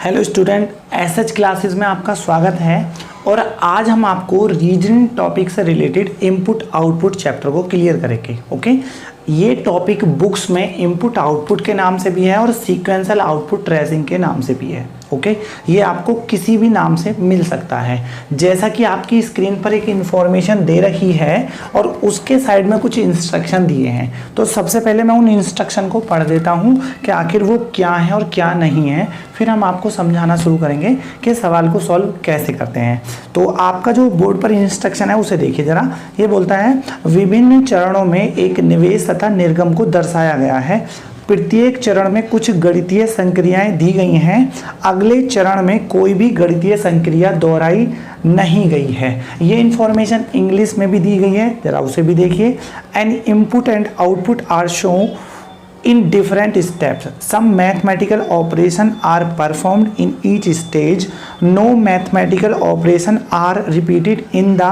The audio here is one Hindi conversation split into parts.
हेलो स्टूडेंट, एसएच क्लासेस में आपका स्वागत है। और आज हम आपको रीजनिंग टॉपिक से रिलेटेड इनपुट आउटपुट चैप्टर को क्लियर करेंगे। ओके, ये टॉपिक बुक्स में इनपुट आउटपुट के नाम से भी है और सीक्वेंशियल आउटपुट ट्रेसिंग के नाम से भी है। ओके, ये आपको किसी भी नाम से मिल सकता है। जैसा कि आपकी स्क्रीन पर एक इंफॉर्मेशन दे रही है और उसके साइड में कुछ इंस्ट्रक्शन दिए हैं, तो सबसे पहले मैं उन इंस्ट्रक्शन को पढ़ देता हूँ कि आखिर वो क्या है और क्या नहीं है। फिर हम आपको समझाना शुरू करेंगे कि सवाल को सॉल्व कैसे करते हैं। तो आपका जो बोर्ड पर इंस्ट्रक्शन है उसे देखिए जरा। ये बोलता है विभिन्न चरणों में एक निवेश तथा निर्गम को दर्शाया गया है। प्रत्येक चरण में कुछ गणितीय संक्रियाएं दी गई हैं। अगले चरण में कोई भी गणितीय संक्रिया दोहराई नहीं गई है। ये इंफॉर्मेशन इंग्लिश में भी दी गई है, जरा उसे भी देखिए। An input and output are show in different steps. Some mathematical operation are performed in each stage. No mathematical operation are repeated in the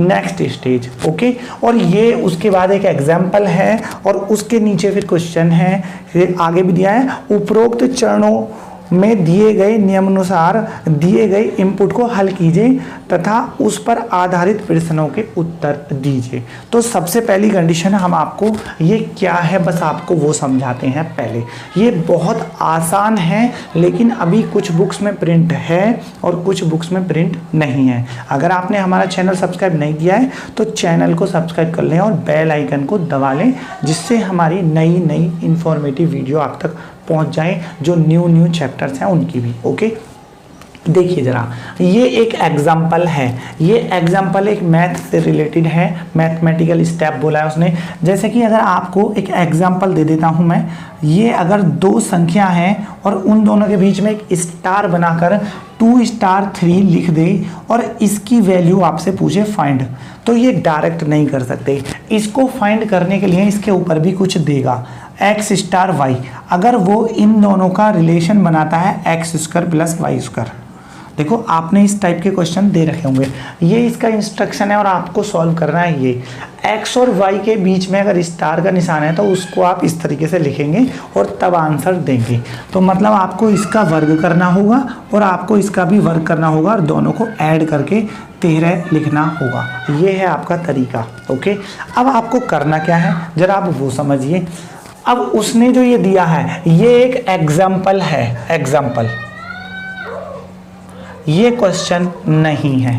next stage. Okay, और ये उसके बाद एक एग्जाम्पल है और उसके नीचे फिर क्वेश्चन है। फिर आगे भी दिया है उपरोक्त चरणों में दिए गए नियमानुसार दिए गए इनपुट को हल कीजिए तथा उस पर आधारित प्रश्नों के उत्तर दीजिए। तो सबसे पहली कंडीशन हम आपको ये क्या है बस आपको वो समझाते हैं पहले। ये बहुत आसान है, लेकिन अभी कुछ बुक्स में प्रिंट है और कुछ बुक्स में प्रिंट नहीं है। अगर आपने हमारा चैनल सब्सक्राइब नहीं किया है तो चैनल को सब्सक्राइब कर लें और बेल आइकन को दबा लें, जिससे हमारी नई इंफॉर्मेटिव वीडियो आप तक पहुंच जाए, जो न्यू चैप्टर्स हैं उनकी भी। ओके, देखिए जरा, ये एक एग्जाम्पल है। ये एग्जाम्पल एक मैथ से रिलेटेड है, मैथमेटिकल स्टेप बोला है उसने। जैसे कि अगर आपको एक एग्जाम्पल दे देता हूं मैं, ये अगर दो संख्या हैं और उन दोनों के बीच में एक स्टार बनाकर 2 स्टार 3 लिख दे और इसकी वैल्यू आपसे पूछे फाइंड, तो ये डायरेक्ट नहीं कर सकते। इसको फाइंड करने के लिए इसके ऊपर भी कुछ देगा, एक्स स्टार वाई। अगर वो इन दोनों का रिलेशन बनाता है x square plus y square. देखो, आपने इस टाइप के क्वेश्चन दे रखे होंगे, ये इसका इंस्ट्रक्शन है और आपको सॉल्व करना है। ये एक्स और वाई के बीच में अगर स्टार का निशान है तो उसको आप इस तरीके से लिखेंगे और तब आंसर देंगे। तो मतलब आपको इसका वर्ग करना होगा और आपको इसका भी वर्ग करना होगा और दोनों को ऐड करके 13 लिखना होगा। ये है आपका तरीका। ओके, अब आपको करना क्या है जरा आप वो समझिए। अब उसने जो ये दिया है ये एक एग्जाम्पल है, एग्जाम्पल, ये क्वेश्चन नहीं है,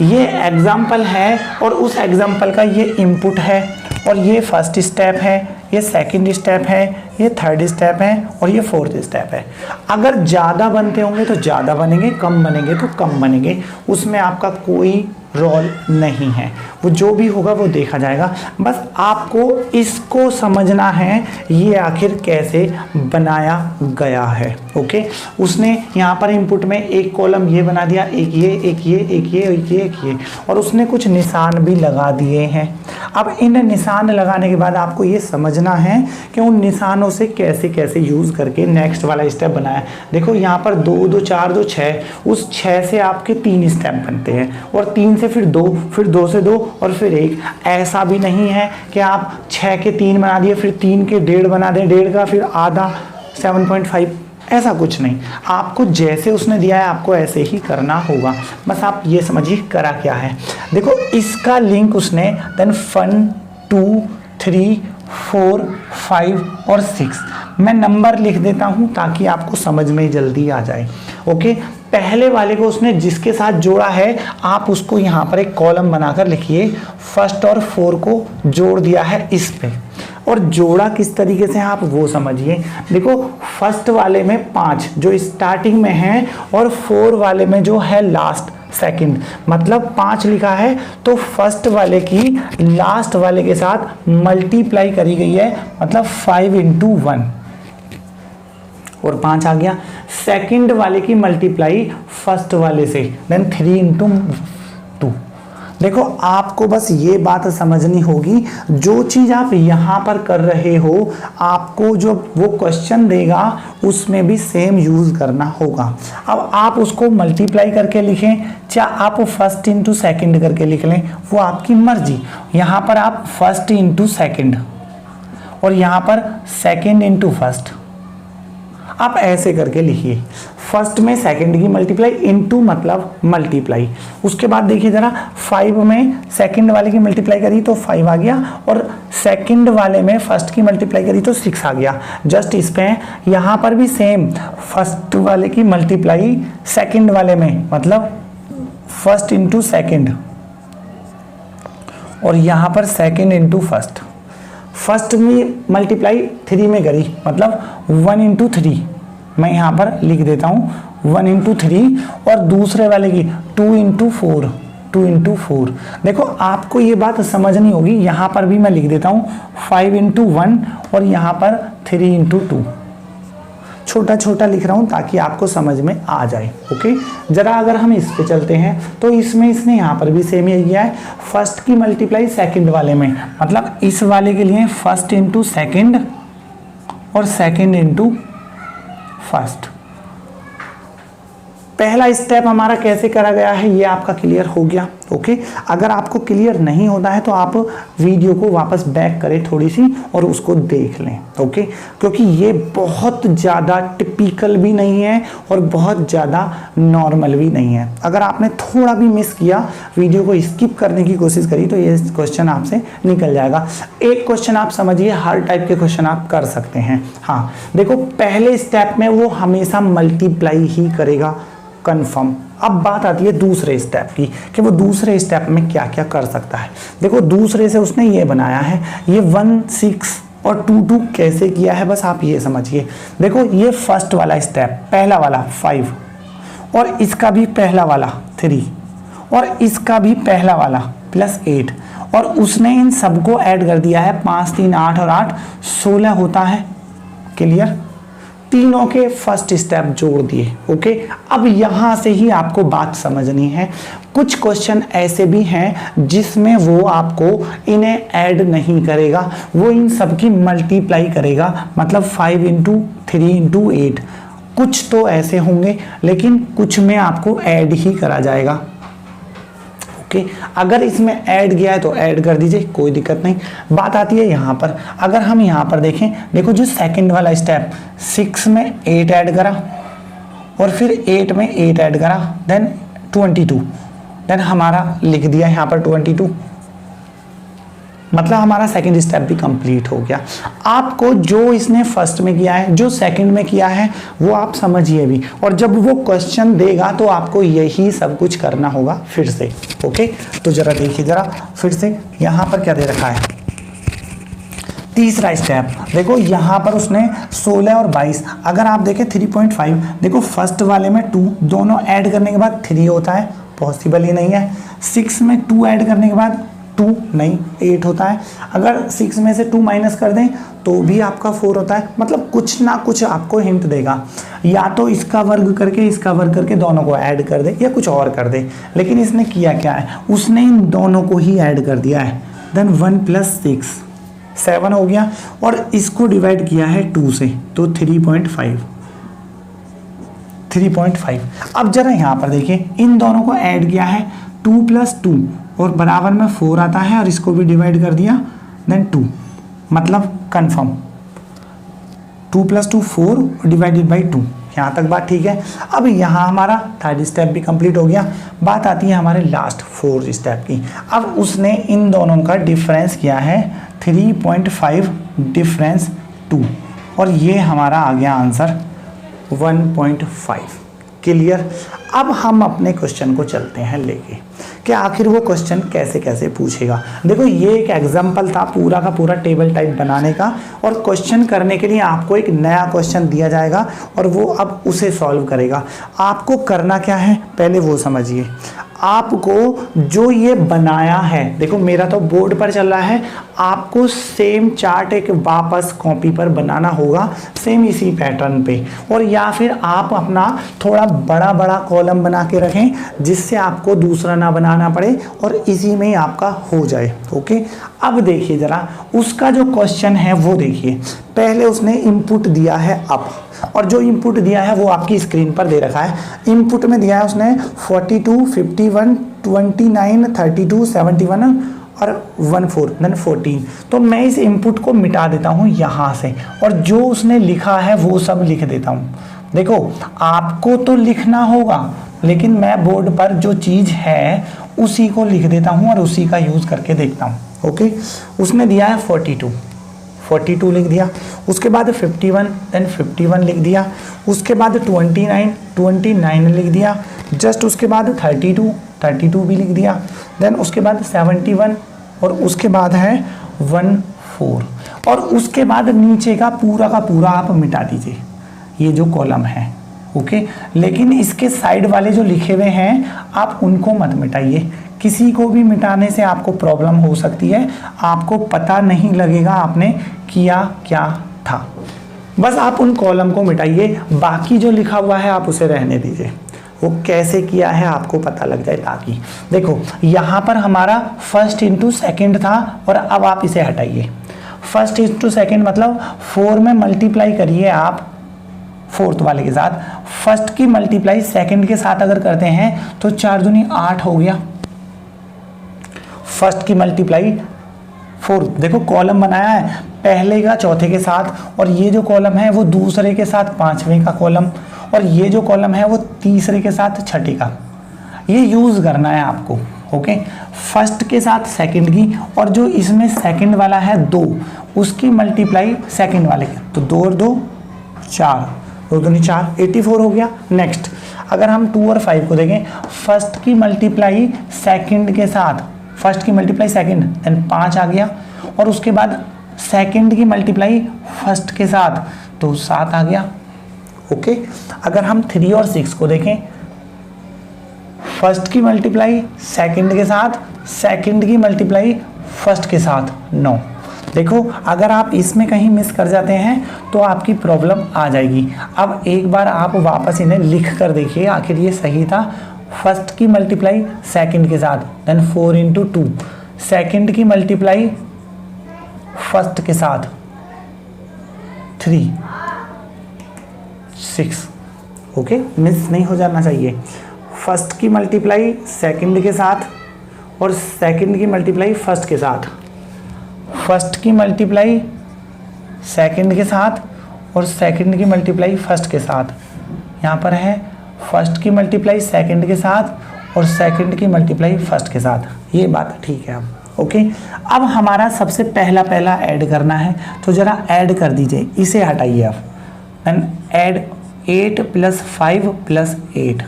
ये एग्जाम्पल है और उस एग्जाम्पल का ये इनपुट है और ये फर्स्ट स्टेप है, ये सेकंड स्टेप है, ये थर्ड स्टेप है और ये फोर्थ स्टेप है। अगर ज़्यादा बनते होंगे तो ज़्यादा बनेंगे, कम बनेंगे तो कम बनेंगे, उसमें आपका कोई रोल नहीं है। वो जो भी होगा वो देखा जाएगा। बस आपको इसको समझना है ये आखिर कैसे बनाया गया है। ओके, उसने यहाँ पर इनपुट में एक कॉलम ये बना दिया, एक ये, एक ये, एक ये, एक ये, एक ये, और उसने कुछ निशान भी लगा दिए हैं। अब इन निशान लगाने के बाद आपको ये समझना है कि उन निशानों से कैसे कैसे यूज़ करके नेक्स्ट वाला स्टेप बनाया। देखो, यहाँ पर 2 2 4 2 6, उस 6 से आपके 3 स्टेप बनते हैं और 3 से फिर 2, फिर 2 से 2 और फिर 1। ऐसा भी नहीं है कि आप 6 के 3 बना दिए फिर 3 के 1.5 बना दें, 1.5 का फिर आधा 7.5, ऐसा कुछ नहीं। आपको जैसे उसने दिया है आपको ऐसे ही करना होगा। बस आप ये समझिए करा क्या है। देखो, इसका लिंक उसने देन 1 2 3 4 5 और 6, मैं नंबर लिख देता हूं ताकि आपको समझ में जल्दी आ जाए। ओके, पहले वाले को उसने जिसके साथ जोड़ा है आप उसको यहाँ पर एक कॉलम बनाकर लिखिए। फर्स्ट और 4 को जोड़ दिया है इस पे, और जोड़ा किस तरीके से आप वो समझिए। देखो, फर्स्ट वाले में 5 जो स्टार्टिंग में है और 4 वाले में जो है लास्ट सेकंड, मतलब 5 लिखा है तो फर्स्ट वाले की लास्ट वाले के साथ मल्टीप्लाई करी गई है, मतलब 5 × 1 और 5 आ गया। सेकंड वाले की मल्टीप्लाई फर्स्ट वाले से, देन 3 × 2। देखो, आपको बस ये बात समझनी होगी, जो चीज़ आप यहाँ पर कर रहे हो आपको जो वो क्वेश्चन देगा उसमें भी सेम यूज़ करना होगा। अब आप उसको मल्टीप्लाई करके लिखें चाहे आप फर्स्ट × सेकंड करके लिख लें, वो आपकी मर्जी। यहाँ पर आप फर्स्ट × सेकंड और यहाँ पर सेकंड × फर्स्ट। आप ऐसे करके लिखिए, फर्स्ट में सेकंड की मल्टीप्लाई इनटू मतलब मल्टीप्लाई। उसके बाद देखिए जरा 5 में सेकंड वाले की मल्टीप्लाई करी तो 5 आ गया, और सेकंड वाले में फर्स्ट की मल्टीप्लाई करी तो 6 आ गया। जस्ट इस पे यहाँ पर भी सेम, फर्स्ट वाले की मल्टीप्लाई सेकंड वाले में मतलब फर्स्ट इंटू सेकंड, और यहाँ पर सेकंड इंटू फर्स्ट। फर्स्ट में मल्टीप्लाई 3 में करी मतलब 1 इंटू 3, मैं यहाँ पर लिख देता हूँ 1 इंटू 3, और दूसरे वाले की 2 इंटू 4, 2 इंटू 4। देखो आपको ये बात समझनी होगी, यहाँ पर भी मैं लिख देता हूँ 5 इंटू 1 और यहाँ पर 3 इंटू 2। छोटा छोटा लिख रहा हूँ ताकि आपको समझ में आ जाए। ओके, जरा अगर हम इस पे चलते हैं तो इसमें इसने यहाँ पर भी सेम ही किया है, फर्स्ट की मल्टीप्लाई सेकंड वाले में मतलब इस वाले के लिए फर्स्ट इंटू सेकेंड और सेकंड इंटू फर्स्ट। पहला स्टेप हमारा कैसे करा गया है ये आपका क्लियर हो गया। ओके, अगर आपको क्लियर नहीं होता है तो आप वीडियो को वापस बैक करें थोड़ी सी और उसको देख लें। ओके, क्योंकि ये बहुत ज़्यादा टिपिकल भी नहीं है और बहुत ज़्यादा नॉर्मल भी नहीं है। अगर आपने थोड़ा भी मिस किया, वीडियो को स्किप करने की कोशिश करी तो ये क्वेश्चन आपसे निकल जाएगा। एक क्वेश्चन आप समझिए, हर टाइप के क्वेश्चन आप कर सकते हैं। हाँ देखो, पहले स्टेप में वो हमेशा मल्टीप्लाई ही करेगा, कंफर्म। अब बात आती है दूसरे स्टेप की कि वो दूसरे स्टेप में क्या क्या कर सकता है। देखो दूसरे से उसने ये बनाया है, ये 1 6 और 2 2 कैसे किया है बस आप ये समझिए। देखो ये फर्स्ट वाला स्टेप, पहला वाला 5 और इसका भी पहला वाला 3 और इसका भी पहला वाला +8, और उसने इन सबको ऐड कर दिया है 5 3 8 और 8 16 होता है। क्लियर, तीनों के फर्स्ट स्टेप जोड़ दिए। ओके, अब यहां से ही आपको बात समझनी है। कुछ क्वेश्चन ऐसे भी हैं जिसमें वो आपको इन्हें ऐड नहीं करेगा, वो इन सब की मल्टीप्लाई करेगा, मतलब 5 इंटू 3 इंटू 8। कुछ तो ऐसे होंगे लेकिन कुछ में आपको ऐड ही करा जाएगा। अगर इसमें ऐड गया है तो ऐड कर दीजिए, कोई दिक्कत नहीं। बात आती है यहाँ पर, अगर हम यहाँ पर देखें, देखो जो सेकंड वाला स्टेप 6 में 8 ऐड करा और फिर 8 में 8 ऐड करा, देन 22, देन हमारा लिख दिया यहाँ पर 22, मतलब हमारा सेकंड स्टेप भी कंप्लीट हो गया। आपको जो इसने फर्स्ट में किया है, जो सेकंड में किया है, वो आप समझिए भी, और जब वो क्वेश्चन देगा तो आपको यही सब कुछ करना होगा फिर से। ओके, तो जरा देखिए, जरा फिर से यहाँ पर क्या दे रखा है। तीसरा स्टेप देखो, यहाँ पर उसने 16 और 22, अगर आप देखें 3.5, देखो फर्स्ट वाले में 2, दोनों ऐड करने के बाद 3 होता है, पॉसिबल ही नहीं है। 6 में 2 ऐड करने के बाद 2 नहीं 8 होता है, अगर 6 में से 2 माइनस कर दें तो भी आपका 4 होता है। मतलब कुछ ना कुछ आपको हिंट देगा, या तो इसका वर्ग करके इसका वर्ग करके दोनों को ऐड कर दे या कुछ और कर दे। लेकिन इसने किया क्या है, उसने इन दोनों को ही ऐड कर दिया है। देन 1 + 6 7 हो गया, और इसको डिवाइड किया है 2 से, तो 3.5। अब जरा यहाँ पर देखिए, इन दोनों को ऐड किया है 2 + 2 और बराबर में 4 आता है, और इसको भी डिवाइड कर दिया, देन 2, मतलब कंफर्म 2 + 2 4 डिवाइडेड बाई 2। यहाँ तक बात ठीक है। अब यहाँ हमारा थर्ड स्टेप भी कंप्लीट हो गया। बात आती है हमारे लास्ट 4th स्टेप की। अब उसने इन दोनों का डिफरेंस किया है 3.5 डिफरेंस 2, और ये हमारा आ गया आंसर 1.5। क्लियर। अब हम अपने क्वेश्चन को चलते हैं लेके कि आखिर वो क्वेश्चन कैसे कैसे पूछेगा। देखो ये एक एग्जाम्पल था पूरा का पूरा टेबल टाइप बनाने का, और क्वेश्चन करने के लिए आपको एक नया क्वेश्चन दिया जाएगा और वो अब उसे सॉल्व करेगा। आपको करना क्या है पहले वो समझिए। आपको जो ये बनाया है, देखो मेरा तो बोर्ड पर चल रहा है, आपको सेम चार्ट एक वापस कॉपी पर बनाना होगा सेम इसी पैटर्न पे, और या फिर आप अपना थोड़ा बड़ा बड़ा कॉलम बना के रखें जिससे आपको दूसरा ना बनाना पड़े और इसी में ही आपका हो जाए। ओके, अब देखिए जरा उसका जो क्वेश्चन है वो देखिए। पहले उसने इनपुट दिया है अप, और जो इनपुट दिया है वो आपकी स्क्रीन पर दे रखा है। इनपुट में दिया है उसने 42, 51, 29, 32, 71 और 1 4 देन 14। तो मैं इस इनपुट को मिटा देता हूँ यहाँ से और जो उसने लिखा है वो सब लिख देता हूँ। देखो आपको तो लिखना होगा, लेकिन मैं बोर्ड पर जो चीज़ है उसी को लिख देता हूँ और उसी का यूज़ करके देखता हूँ। ओके, उसने दिया है 42 लिख दिया, उसके बाद 51 देन 51 लिख दिया, उसके बाद 29 लिख दिया, जस्ट उसके बाद 32 भी लिख दिया, देन उसके बाद 71 और उसके बाद है 14 और उसके बाद नीचे का पूरा आप मिटा दीजिए, ये जो कॉलम है। ओके, लेकिन इसके साइड वाले जो लिखे हुए हैं आप उनको मत मिटाइए, किसी को भी मिटाने से आपको प्रॉब्लम हो सकती है, आपको पता नहीं लगेगा आपने किया क्या था। बस आप उन कॉलम को मिटाइए, बाकी जो लिखा हुआ है आप उसे रहने दीजिए, वो कैसे किया है आपको पता लग जाए। ताकि देखो यहाँ पर हमारा फर्स्ट इंटू सेकेंड था और अब आप इसे हटाइए। फर्स्ट इंटू सेकेंड मतलब 4 में मल्टीप्लाई करिए आप फोर्थ वाले के साथ, फर्स्ट की मल्टीप्लाई सेकेंड के साथ अगर करते हैं तो 4 दूनी 8 हो गया। फर्स्ट की मल्टीप्लाई फोर्थ, देखो कॉलम बनाया है पहले का चौथे के साथ और ये जो कॉलम है वो दूसरे के साथ पांचवें का कॉलम और ये जो कॉलम है वो तीसरे के साथ छठे का। ये यूज करना है आपको। ओके, फर्स्ट के साथ सेकंड की और जो इसमें सेकंड वाला है 2 उसकी मल्टीप्लाई सेकंड वाले की, तो 2 और 2 4, 2 दूनी 4, 84 हो गया। नेक्स्ट अगर हम 2 और 5 को देखें, फर्स्ट की मल्टीप्लाई सेकंड के साथ, फर्स्ट की मल्टीप्लाई सेकंड देन 5 आ गया और उसके बाद सेकंड की मल्टीप्लाई फर्स्ट के साथ तो 7 आ गया। ओके, अगर हम 3 और 6 को देखें, फर्स्ट की मल्टीप्लाई सेकंड के साथ, सेकंड की मल्टीप्लाई फर्स्ट के साथ 9। देखो अगर आप इसमें कहीं मिस कर जाते हैं तो आपकी प्रॉब्लम आ जाएगी। अब एक बार आप वापस इन्हें लिख कर देखिए आखिर ये सही था। फर्स्ट की मल्टीप्लाई सेकंड के साथ देन 4 इंटू 2, सेकेंड की मल्टीप्लाई फर्स्ट के साथ 3 6। ओके, मिस नहीं हो जाना चाहिए। फर्स्ट की मल्टीप्लाई सेकंड के साथ और सेकंड की मल्टीप्लाई फर्स्ट के साथ, फर्स्ट की मल्टीप्लाई सेकंड के साथ और सेकंड की मल्टीप्लाई फर्स्ट के साथ। यहाँ पर है फर्स्ट की मल्टीप्लाई सेकंड के साथ और सेकंड की मल्टीप्लाई फर्स्ट के साथ। ये बात ठीक है। अब ओके, अब हमारा सबसे पहला ऐड करना है, तो ज़रा ऐड कर दीजिए, इसे हटाइए आप। Then add 8 + 5 + 8।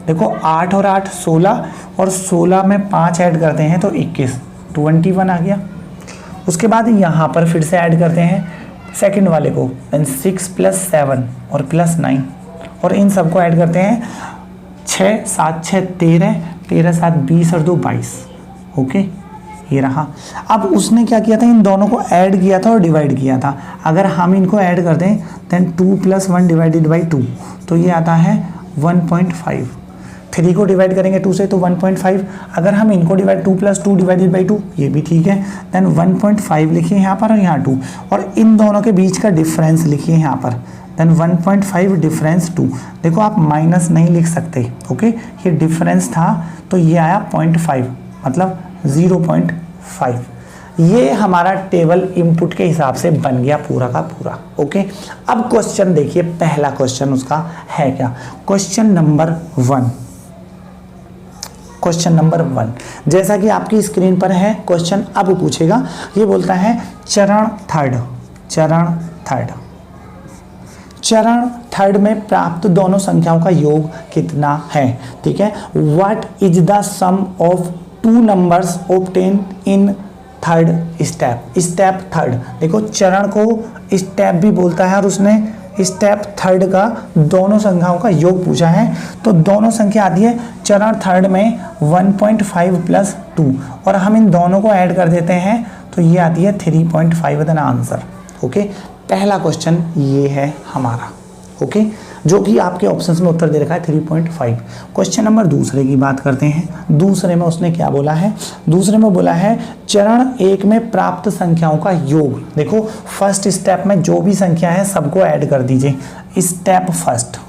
देखो 8 और 8 16 और 16 में 5 ऐड करते हैं तो 21, 21 आ गया। उसके बाद यहाँ पर फिर से ऐड करते हैं सेकंड वाले को, देन 6 + 7 और +9 और इन सबको ऐड करते हैं 6 7 6 13, 13 7 20 और 2 22। ओके, ये रहा। अब उसने क्या किया था, इन दोनों को ऐड किया था और डिवाइड किया था। अगर हम इनको ऐड कर दें देन 2 + 1 / 2 तो ये आता है 1.5। 3 को डिवाइड करेंगे 2 से तो 1.5। अगर हम इनको डिवाइड 2 + 2 / 2 ये भी ठीक है। देन 1.5 लिखिए यहाँ पर और यहाँ 2 और इन दोनों के बीच का डिफरेंस लिखिए यहाँ पर, देन 1.5 डिफरेंस 2। देखो आप माइनस नहीं लिख सकते। ओके, ये डिफरेंस था तो ये आया 0.5 मतलब 0.5। ये हमारा टेबल इनपुट के हिसाब से बन गया पूरा का पूरा। ओके, अब क्वेश्चन देखिए, पहला क्वेश्चन उसका है क्या, क्वेश्चन नंबर 1। क्वेश्चन नंबर 1 जैसा कि आपकी स्क्रीन पर है, क्वेश्चन अब पूछेगा। ये बोलता है चरण थर्ड में प्राप्त दोनों संख्याओं का योग कितना है। ठीक है, what is the sum of 2 numbers obtain in third step third. देखो चरण को स्टेप भी बोलता है और उसने स्टेप थर्ड का दोनों संख्याओं का योग पूछा है। तो दोनों संख्या आती है चरण थर्ड में 1.5 + 2 और हम इन दोनों को ऐड कर देते हैं तो ये आती है 3.5 देन आंसर। ओके, पहला क्वेश्चन ये है हमारा। ओके, जो कि आपके ऑप्शंस में उत्तर दे रखा है 3.5। क्वेश्चन नंबर दूसरे की बात करते हैं। दूसरे में उसने क्या बोला है, दूसरे में बोला है चरण 1 में प्राप्त संख्याओं का योग। देखो फर्स्ट स्टेप में जो भी संख्या है सबको ऐड कर दीजिए। स्टेप फर्स्ट,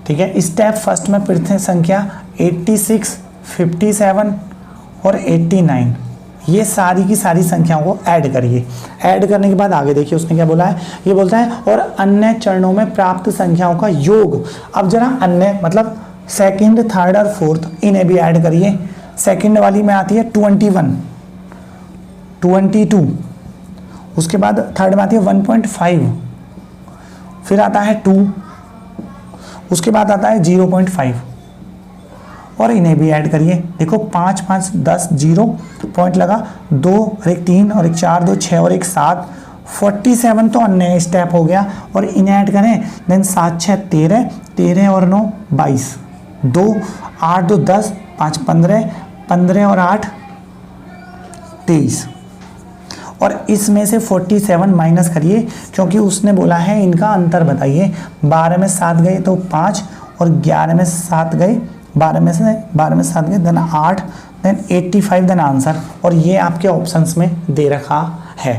ठीक है, स्टेप फर्स्ट में प्रत्येक संख्या 86, 57 और 89, ये सारी की सारी संख्याओं को ऐड करिए। ऐड करने के बाद आगे देखिए उसने क्या बोला है, ये बोलता है और अन्य चरणों में प्राप्त संख्याओं का योग। अब जरा अन्य मतलब सेकंड, थर्ड और फोर्थ, इन्हें भी ऐड करिए। सेकंड वाली में आती है 21, 22, उसके बाद थर्ड में आती है 1.5, फिर आता है 2, उसके बाद आता है 0.5 और इन्हें भी ऐड करिए। देखो 5 5 10, 0 पॉइंट लगा, 2 और 1 3 और 1 4, 2 6 और 1 7, 47 तो अन्य स्टेप हो गया और इन्हें ऐड करें। देन 7 6 13, 13 और 9 22, 2 8 2 10, 5 15, 15 और 8 23 और इसमें से 47 माइनस करिए क्योंकि उसने बोला है इनका अंतर बताइए। 12 में 7 गए तो 5 और 11 में 7 गए, 12 में 7 गए, देन 8, देन 85 देन आंसर। और ये आपके ऑप्शंस में दे रखा है।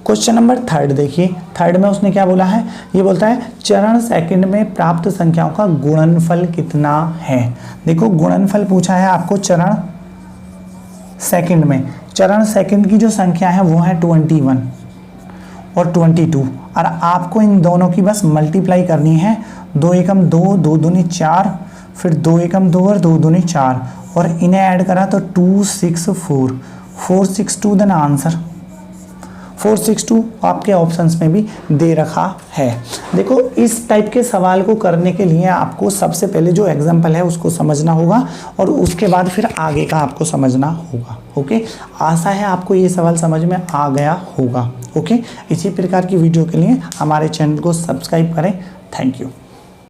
क्वेश्चन नंबर थर्ड देखिए, थर्ड में उसने क्या बोला है, ये बोलता है चरण सेकंड में प्राप्त संख्याओं का गुणनफल कितना है। देखो गुणनफल पूछा है आपको चरण सेकंड में। चरण सेकंड की जो संख्या है वो है 21 और 22 और आपको इन दोनों की बस मल्टीप्लाई करनी है। 2 एकम 2, 2 दूनी 4, फिर 2 एकम 2 और 2 दूनी 4 और इन्हें ऐड करा तो 264, 462 देन आंसर। 462 आपके ऑप्शंस में भी दे रखा है। देखो इस टाइप के सवाल को करने के लिए आपको सबसे पहले जो एग्जाम्पल है उसको समझना होगा और उसके बाद फिर आगे का आपको समझना होगा। ओके, आशा है आपको ये सवाल समझ में आ गया होगा। ओके, इसी प्रकार की वीडियो के लिए हमारे चैनल को सब्सक्राइब करें। Thank you.